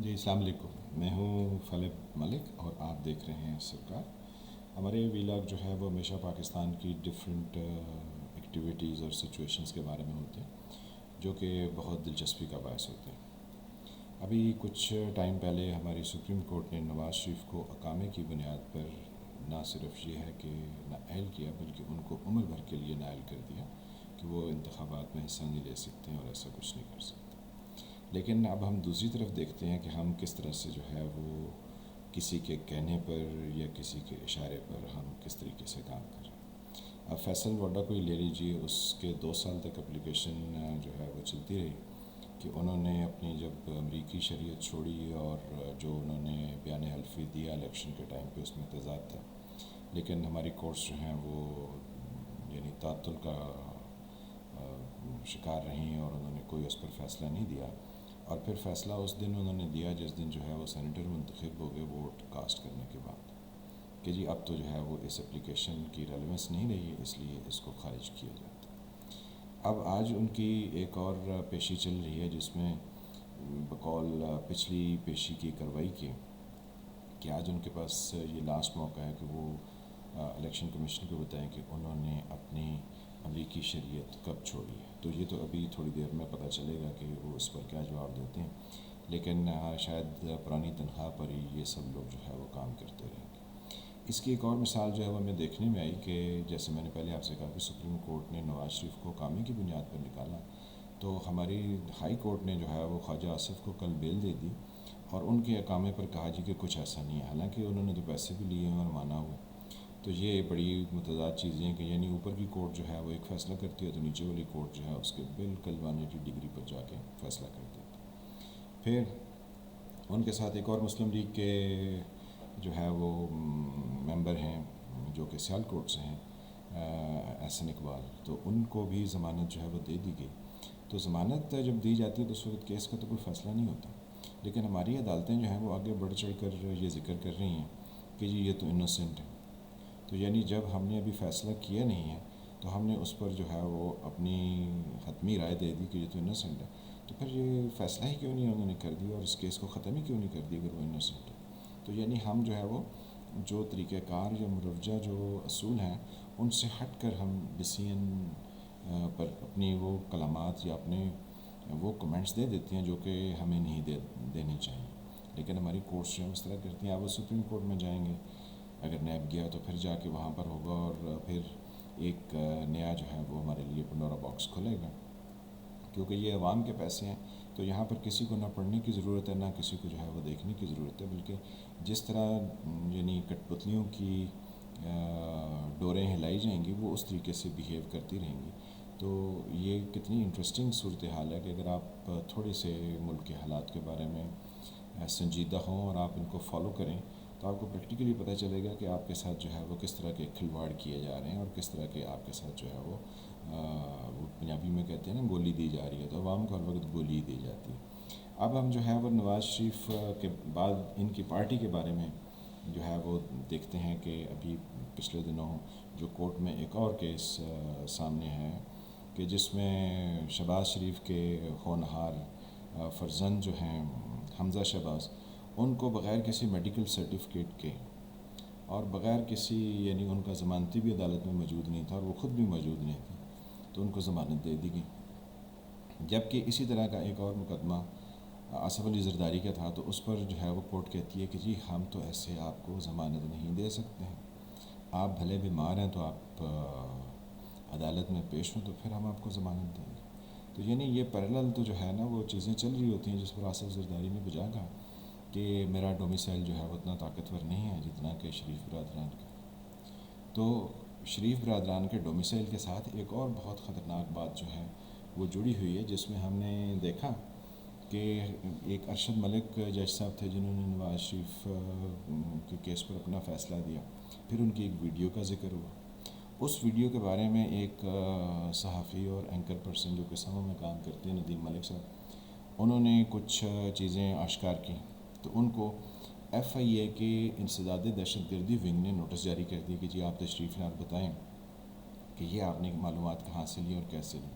جی السلام علیکم، میں ہوں فلک ملک اور آپ دیکھ رہے ہیں سرکار۔ ہمارے ویلاگ جو ہے وہ ہمیشہ پاکستان کی ڈفرینٹ ایکٹیویٹیز اور سچویشنز کے بارے میں ہوتے ہیں جو کہ بہت دلچسپی کا باعث ہوتے ہیں۔ ابھی کچھ ٹائم پہلے ہماری سپریم کورٹ نے نواز شریف کو اقامے کی بنیاد پر نہ صرف یہ ہے کہ نااہل کیا بلکہ ان کو عمر بھر کے لیے نااہل کر دیا کہ وہ انتخابات میں حصہ نہیں لے سکتے اور ایسا کچھ نہیں کر سکتے۔ لیکن اب ہم دوسری طرف دیکھتے ہیں کہ ہم کس طرح سے جو ہے وہ کسی کے کہنے پر یا کسی کے اشارے پر ہم کس طریقے سے کام کر رہے ہیں۔ اب فیصل وڈا کو ہی لے لیجیے، اس کے 2 سال تک اپلیکیشن جو ہے وہ چلتی رہی کہ انہوں نے اپنی جب امریکی شریعت چھوڑی اور جو انہوں نے بیان حلفی دیا الیکشن کے ٹائم پہ اس میں تضاد تھا، لیکن ہماری کورٹس جو ہیں وہ یعنی تعطل کا شکار رہیں اور انہوں نے کوئی اس پر فیصلہ نہیں دیا۔ اور پھر فیصلہ اس دن انہوں نے دیا جس دن جو ہے وہ سینیٹر منتخب ہو گئے ووٹ کاسٹ کرنے کے بعد، کہ جی اب تو جو ہے وہ اس اپلیکیشن کی ریلیونس نہیں رہی ہے، اس لیے اس کو خارج کیا جاتا ہے۔ اب آج ان کی ایک اور پیشی چل رہی ہے جس میں بقول پچھلی پیشی کی کارروائی کی کہ آج ان کے پاس یہ لاسٹ موقع ہے کہ وہ الیکشن کمیشن کو بتائیں کہ انہوں نے اپنی امریکی شریعت کب چھوڑی ہے۔ تو یہ تو ابھی تھوڑی دیر میں پتہ چلے گا کہ وہ اس پر کیا جواب دیتے ہیں، لیکن شاید پرانی تنخواہ پر ہی یہ سب لوگ جو ہے وہ کام کرتے رہیں گے۔ اس کی ایک اور مثال جو ہے وہ ہمیں دیکھنے میں آئی کہ جیسے میں نے پہلے آپ سے کہا کہ سپریم کورٹ نے نواز شریف کو اقامے کی بنیاد پر نکالا، تو ہماری ہائی کورٹ نے جو ہے وہ خواجہ آصف کو کل بیل دے دی اور ان کے اقامے پر کہا جی کہ کچھ ایسا نہیں ہے، حالانکہ انہوں نے تو پیسے بھی لیے ہیں اور مانا ہوا ہے۔ تو یہ بڑی متضاد چیزیں ہیں کہ یعنی اوپر کی کورٹ جو ہے وہ ایک فیصلہ کرتی ہے تو نیچے والی کورٹ جو ہے اس کے بالکل 180 ڈگری پر جا کے فیصلہ کر دیتی ہے۔ پھر ان کے ساتھ ایک اور مسلم لیگ کے جو ہے وہ ممبر ہیں جو کہ سیال کوٹ سے ہیں، احسن اقبال، تو ان کو بھی ضمانت جو ہے وہ دے دی گئی۔ تو ضمانت جب دی جاتی ہے تو اس وقت کیس کا تو کوئی فیصلہ نہیں ہوتا، لیکن ہماری عدالتیں جو ہیں وہ آگے بڑھ چڑھ کر یہ ذکر کر رہی ہیں کہ جی یہ تو انوسنٹ ہے۔ تو یعنی جب ہم نے ابھی فیصلہ کیا نہیں ہے تو ہم نے اس پر جو ہے وہ اپنی حتمی رائے دے دی کہ یہ تو انوسنٹ ہے، تو پھر یہ فیصلہ ہی کیوں نہیں انہوں نے کر دیا اور اس کیس کو ختم ہی کیوں نہیں کر دیا اگر وہ انوسنٹ ہے۔ تو یعنی ہم جو ہے وہ جو طریقہ کار یا مروجہ جو اصول ہیں ان سے ہٹ کر ہم ڈسیزن پر اپنی وہ کلمات یا اپنے وہ کمنٹس دے دیتے ہیں جو کہ ہمیں نہیں دینے چاہیے، لیکن ہماری کورٹس جو ہیں اس طرح کرتی ہیں۔ آپ وہ سپریم کورٹ میں جائیں گے، اگر نیب گیا تو پھر جا کے وہاں پر ہوگا اور پھر ایک نیا جو ہے وہ ہمارے لیے پنڈورا باکس کھلے گا، کیونکہ یہ عوام کے پیسے ہیں۔ تو یہاں پر کسی کو نہ پڑھنے کی ضرورت ہے نہ کسی کو جو ہے وہ دیکھنے کی ضرورت ہے، بلکہ جس طرح یعنی کٹ پتلیوں کی ڈوریں ہلائی جائیں گی وہ اس طریقے سے بیہیو کرتی رہیں گی۔ تو یہ کتنی انٹرسٹنگ صورتحال ہے کہ اگر آپ تھوڑے سے ملک کے حالات کے بارے میں سنجیدہ ہوں اور آپ ان کو فالو کریں تو آپ کو پریکٹیکلی پتہ چلے گا کہ آپ کے ساتھ جو ہے وہ کس طرح کے کھلواڑ کیے جا رہے ہیں اور کس طرح کے آپ کے ساتھ جو ہے وہ پنجابی میں کہتے ہیں نا گولی دی جا رہی ہے، تو عوام کو ہر وقت گولی ہی دی جاتی ہے۔ اب ہم جو ہے وہ نواز شریف کے بعد ان کی پارٹی کے بارے میں جو ہے وہ دیکھتے ہیں کہ ابھی پچھلے دنوں جو کورٹ میں ایک اور کیس سامنے ہے کہ جس میں شہباز شریف کے ہونہار فرزند جو ہیں حمزہ شہباز، ان کو بغیر کسی میڈیکل سرٹیفکیٹ کے اور بغیر کسی یعنی ان کا ضمانتی بھی عدالت میں موجود نہیں تھا اور وہ خود بھی موجود نہیں تھے، تو ان کو ضمانت دے دی گئی۔ جبکہ اسی طرح کا ایک اور مقدمہ آصف علی زرداری کا تھا، تو اس پر جو ہے وہ کورٹ کہتی ہے کہ جی ہم تو ایسے آپ کو ضمانت نہیں دے سکتے ہیں، آپ بھلے بیمار ہیں تو آپ عدالت میں پیش ہوں تو پھر ہم آپ کو ضمانت دیں گے۔ تو یعنی یہ پیرالل تو جو ہے نا وہ چیزیں چل رہی ہوتی ہیں جس پر آصف زرداری نے بجا کہا کہ میرا ڈومیسائل جو ہے وہ اتنا طاقتور نہیں ہے جتنا کہ شریف برادران کا۔ تو شریف برادران کے ڈومیسائل کے ساتھ ایک اور بہت خطرناک بات جو ہے وہ جڑی ہوئی ہے، جس میں ہم نے دیکھا کہ ایک ارشد ملک جج صاحب تھے جنہوں نے نواز شریف کے کیس پر اپنا فیصلہ دیا، پھر ان کی ایک ویڈیو کا ذکر ہوا۔ اس ویڈیو کے بارے میں ایک صحافی اور اینکر پرسن جو کہ سمو میں کام کرتے ہیں ندیم ملک صاحب، انہوں نے کچھ چیزیں آشکار کی، تو ان کو ایف آئی اے کے انسداد دہشت گردی ونگ نے نوٹس جاری کر دیا کہ جی آپ تشریف لائیں اور بتائیں کہ یہ آپ نے معلومات کہاں سے لی اور کیسے لی۔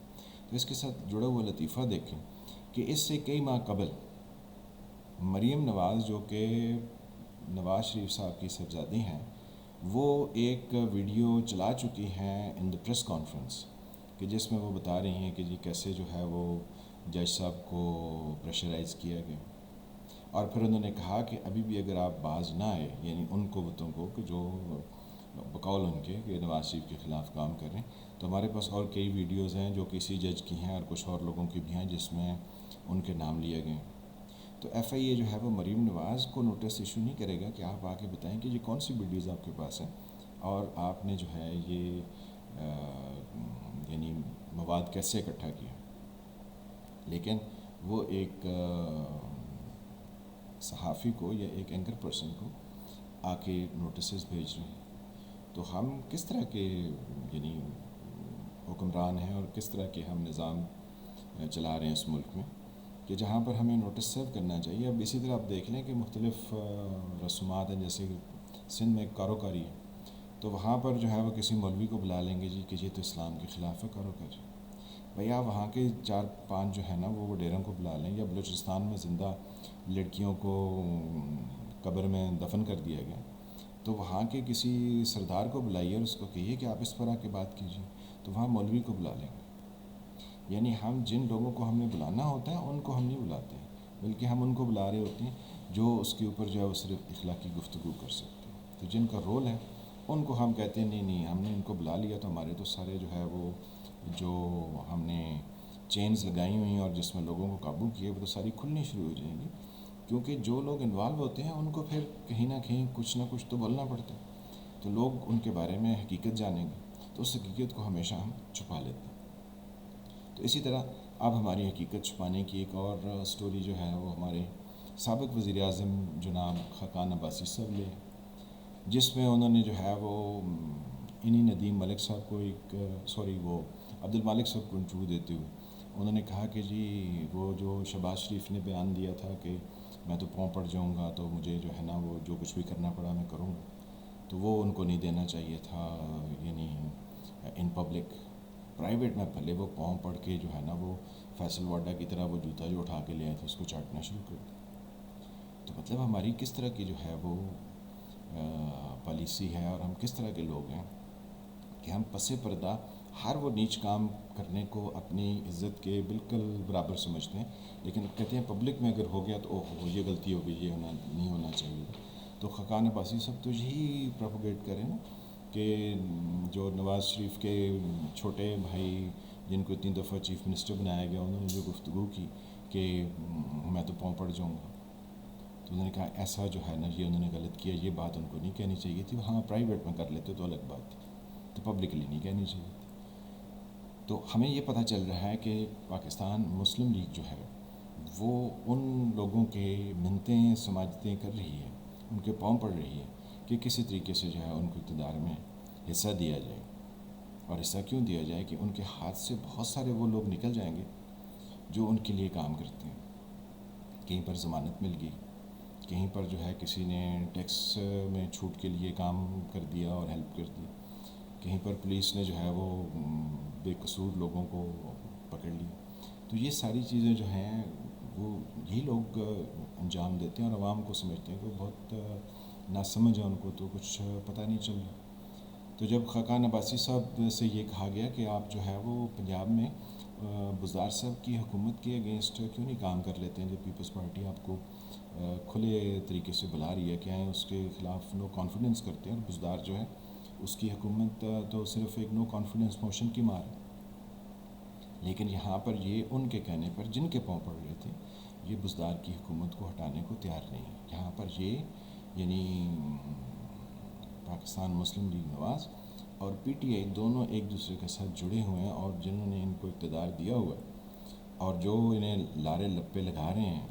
تو اس کے ساتھ جڑا ہوا لطیفہ دیکھیں کہ اس سے کئی ماہ قبل مریم نواز جو کہ نواز شریف صاحب کی صاحبزادی ہیں، وہ ایک ویڈیو چلا چکی ہیں ان دا پریس کانفرنس کہ جس میں وہ بتا رہی ہیں کہ جی کیسے جو ہے وہ جج صاحب کو پریشرائز کیا گیا، اور پھر انہوں نے کہا کہ ابھی بھی اگر آپ باز نہ آئے، یعنی ان قوتوں کو کہ جو بقول ان کے کہ نواز شریف کے خلاف کام کر رہے ہیں، تو ہمارے پاس اور کئی ویڈیوز ہیں جو کسی جج کی ہیں اور کچھ اور لوگوں کی بھی ہیں جس میں ان کے نام لیے گئے ہیں۔ تو ایف آئی اے جو ہے وہ مریم نواز کو نوٹس ایشو نہیں کرے گا کہ آپ آ کے بتائیں کہ یہ کون سی ویڈیوز آپ کے پاس ہیں اور آپ نے جو ہے یہ یعنی مواد کیسے اکٹھا کیا، لیکن وہ ایک صحافی کو یا ایک اینکر پرسن کو آ کے نوٹسز بھیج رہے ہیں۔ تو ہم کس طرح کے یعنی حکمران ہیں اور کس طرح کے ہم نظام چلا رہے ہیں اس ملک میں کہ جہاں پر ہمیں نوٹس سرو کرنا چاہیے۔ اب اسی طرح آپ دیکھ لیں کہ مختلف رسومات ہیں، جیسے سندھ میں کاروکاری ہے، تو وہاں پر جو ہے وہ کسی مولوی کو بلا لیں گے جی کہ یہ تو اسلام کے خلاف ہے کاروکاری، بھیا وہاں کے 4-5 جو ہے نا وہ وڈیروں کو بلا لیں، یا بلوچستان میں زندہ لڑکیوں کو قبر میں دفن کر دیا گیا، تو وہاں کے کسی سردار کو بلائیے اور اس کو کہیے کہ آپ اس پر آ کے بات کیجیے، تو وہاں مولوی کو بلا لیں گے۔ یعنی ہم جن لوگوں کو ہمیں بلانا ہوتا ہے ان کو ہم نہیں بلاتے ہیں، بلکہ ہم ان کو بلا رہے ہوتے ہیں جو اس کے اوپر جو ہے وہ صرف اخلاقی گفتگو کر سکتے ہیں۔ تو جن کا رول ہے ان کو ہم کہتے ہیں نہیں ہم نے ان کو بلا لیا تو ہمارے تو سارے جو ہے وہ جو ہم نے چینز لگائی ہوئی ہیں اور جس میں لوگوں کو قابو کیے وہ تو ساری کھلنی شروع ہو جائیں گی، کیونکہ جو لوگ انوالو ہوتے ہیں ان کو پھر کہیں نہ کہیں کچھ نہ کچھ تو بولنا پڑتا ہے، تو لوگ ان کے بارے میں حقیقت جانیں گے، تو اس حقیقت کو ہمیشہ ہم چھپا لیتے ہیں۔ تو اسی طرح اب ہماری حقیقت چھپانے کی ایک اور سٹوری جو ہے وہ ہمارے سابق وزیر اعظم جناب خاقان عباسی صاحب لے، جس میں انہوں نے جو ہے وہ انہی ندیم ملک صاحب کو وہ عبد المالک صاحب کو انٹرویو دیتے ہوئے انہوں نے کہا کہ جی وہ جو شہباز شریف نے بیان دیا تھا کہ میں تو پاؤں پڑ جاؤں گا تو مجھے جو ہے نا وہ جو کچھ بھی کرنا پڑا میں کروں گا، تو وہ ان کو نہیں دینا چاہیے تھا، یعنی ان پبلک، پرائیویٹ میں پہلے وہ پاؤں پڑ کے جو ہے نا وہ فیصل واڈا کی طرح وہ جوتا جو اٹھا کے لے آئے تھے اس کو چاٹنا شروع کر دیا۔ تو مطلب ہماری کس طرح کی جو ہے وہ پالیسی ہے اور ہم کس طرح کے لوگ ہیں کہ ہم پس پردہ ہر وہ نیچ کام کرنے کو اپنی عزت کے بالکل برابر سمجھتے ہیں، لیکن کہتے ہیں پبلک میں اگر ہو گیا تو اوہ یہ غلطی ہو گئی، یہ نہیں ہونا چاہیے۔ تو خاقان عباسی صاحب تو یہی پروپوگیٹ کریں نا کہ جو نواز شریف کے چھوٹے بھائی جن کو اتنی دفعہ چیف منسٹر بنایا گیا، انہوں نے جو گفتگو کی کہ میں تو پاؤں پڑ جاؤں گا، تو انہوں نے کہا ایسا جو ہے نا یہ انہوں نے غلط کیا، یہ بات ان کو نہیں کہنی چاہیے تھی، ہاں پرائیویٹ میں کر لیتے تو الگ بات تھی، تو پبلکلی نہیں کہنی چاہیے تھی۔ تو ہمیں یہ پتہ چل رہا ہے کہ پاکستان مسلم لیگ جو ہے وہ ان لوگوں کے منتیں سماجتیں کر رہی ہے، ان کے پاؤں پڑ رہی ہے کہ کسی طریقے سے جو ہے ان کو اقتدار میں حصہ دیا جائے، اور حصہ کیوں دیا جائے کہ ان کے ہاتھ سے بہت سارے وہ لوگ نکل جائیں گے جو ان کے لیے کام کرتے ہیں، کہیں پر ضمانت مل گئی، کہیں پر جو ہے کسی نے ٹیکس میں چھوٹ کے لیے کام کر دیا اور ہیلپ کر دی، کہیں پر پولیس نے جو ہے وہ بے قصور لوگوں کو پکڑ لیا، تو یہ ساری چیزیں جو ہیں وہ یہی لوگ انجام دیتے ہیں اور عوام کو سمجھتے ہیں کہ بہت ناسمجھ ہے، ان کو تو کچھ پتہ نہیں چل رہا۔ تو جب خاقان عباسی صاحب سے یہ کہا گیا کہ آپ جو ہے وہ پنجاب میں بزدار صاحب کی حکومت کے اگینسٹ کیوں نہیں کام کر لیتے ہیں، جب پیپلز پارٹی آپ کو کھلے طریقے سے بلا رہی ہے کہ آئیں اس کے خلاف نو کانفیڈنس کرتے ہیں، اور بزدار جو ہے اس کی حکومت تو صرف ایک نو کانفیڈنس موشن کی مار ہے، لیکن یہاں پر یہ ان کے کہنے پر جن کے پاؤں پڑ رہے تھے یہ بزدار کی حکومت کو ہٹانے کو تیار نہیں، یہاں پر یہ یعنی پاکستان مسلم لیگ نواز اور پی ٹی آئی دونوں ایک دوسرے کے ساتھ جڑے ہوئے ہیں، اور جنہوں نے ان کو اقتدار دیا ہوا ہے اور جو انہیں لارے لپے لگا رہے ہیں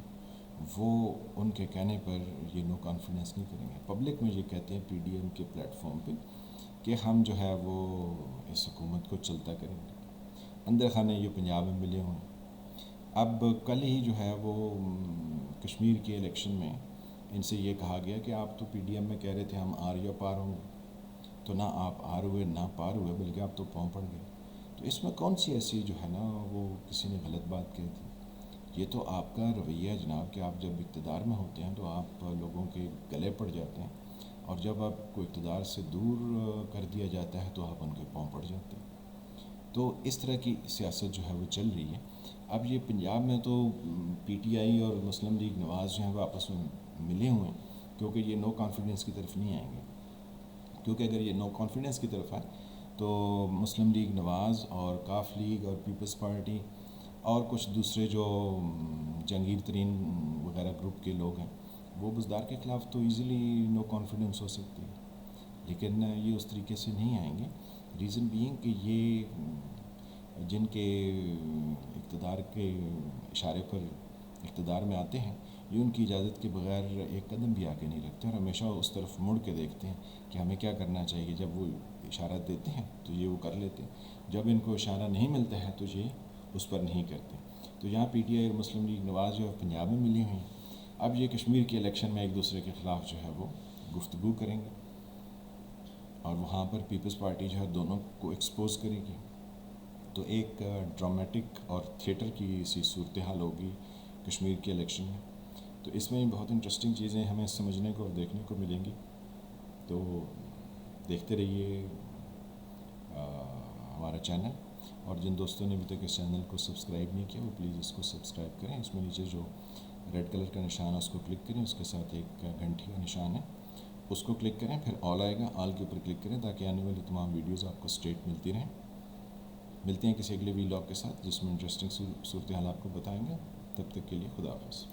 وہ ان کے کہنے پر یہ نو کانفیڈنس نہیں کریں گے۔ پبلک میں یہ کہتے ہیں پی ڈی ایم کے پلیٹ فارم پہ کہ ہم جو ہے وہ اس حکومت کو چلتا کریں گے، اندر خانے یہ پنجاب میں ملے ہوئے ہیں۔ اب کل ہی جو ہے وہ کشمیر کے الیکشن میں ان سے یہ کہا گیا کہ آپ تو پی ڈی ایم میں کہہ رہے تھے ہم آر یا پار ہوں گے، تو نہ آپ آر ہوئے نہ پار ہوئے، بلکہ آپ تو پاؤں پڑ گئے۔ تو اس میں کون سی ایسی جو ہے نا وہ کسی نے غلط بات کہی تھی؟ یہ تو آپ کا رویہ ہے جناب کہ آپ جب اقتدار میں ہوتے ہیں تو آپ لوگوں کے گلے پڑ جاتے ہیں، اور جب آپ کو اقتدار سے دور کر دیا جاتا ہے تو آپ ان کے پاؤں پڑ جاتے ہیں۔ تو اس طرح کی سیاست جو ہے وہ چل رہی ہے۔ اب یہ پنجاب میں تو پی ٹی آئی اور مسلم لیگ نواز جو ہیں وہ آپس میں ملے ہوئے ہیں، کیونکہ یہ نو کانفیڈنس کی طرف نہیں آئیں گے، کیونکہ اگر یہ نو کانفیڈنس کی طرف آئے تو مسلم لیگ نواز اور کاف لیگ اور پیپلز پارٹی اور کچھ دوسرے جو جہانگیر ترین وغیرہ گروپ کے لوگ ہیں وہ بزدار کے خلاف تو ایزیلی نو کانفیڈنس ہو سکتی ہے، لیکن یہ اس طریقے سے نہیں آئیں گے۔ ریزن بینگ کہ یہ جن کے اقتدار کے اشارے پر اقتدار میں آتے ہیں، یہ ان کی اجازت کے بغیر ایک قدم بھی آگے نہیں رکھتے اور ہمیشہ اس طرف مڑ کے دیکھتے ہیں کہ ہمیں کیا کرنا چاہیے۔ جب وہ اشارہ دیتے ہیں تو یہ وہ کر لیتے ہیں، جب ان کو اشارہ نہیں ملتا ہے تو یہ اس پر نہیں کرتے۔ تو یہاں پی ٹی آئی اور مسلم لیگ نواز جو ہے پنجاب میں ملی ہوئی ہیں، اب یہ کشمیر کے الیکشن میں ایک دوسرے کے خلاف جو ہے وہ گفتگو کریں گے، اور وہاں پر پیپلز پارٹی جو ہے دونوں کو ایکسپوز کرے گی، تو ایک ڈرامیٹک اور تھیٹر کی سی صورتحال ہوگی کشمیر کے الیکشن میں۔ تو اس میں بہت انٹرسٹنگ چیزیں ہمیں سمجھنے کو اور دیکھنے کو ملیں گی، تو دیکھتے رہیے ہمارا چینل، اور جن دوستوں نے ابھی تک اس چینل کو سبسکرائب نہیں کیا وہ پلیز اس کو سبسکرائب کریں۔ اس میں نیچے جو ریڈ کلر کا نشان ہے اس کو کلک کریں، اس کے ساتھ ایک گھنٹی کا نشان ہے اس کو کلک کریں، پھر آل آئے گا، آل کے اوپر کلک کریں تاکہ آنے والی تمام ویڈیوز آپ کو اسٹریٹ ملتی رہیں۔ ملتے ہیں کسی اگلے ویلاگ کے ساتھ جس میں انٹرسٹنگ صورتحال آپ کو بتائیں گے، تب تک کے لیے خدا حافظ۔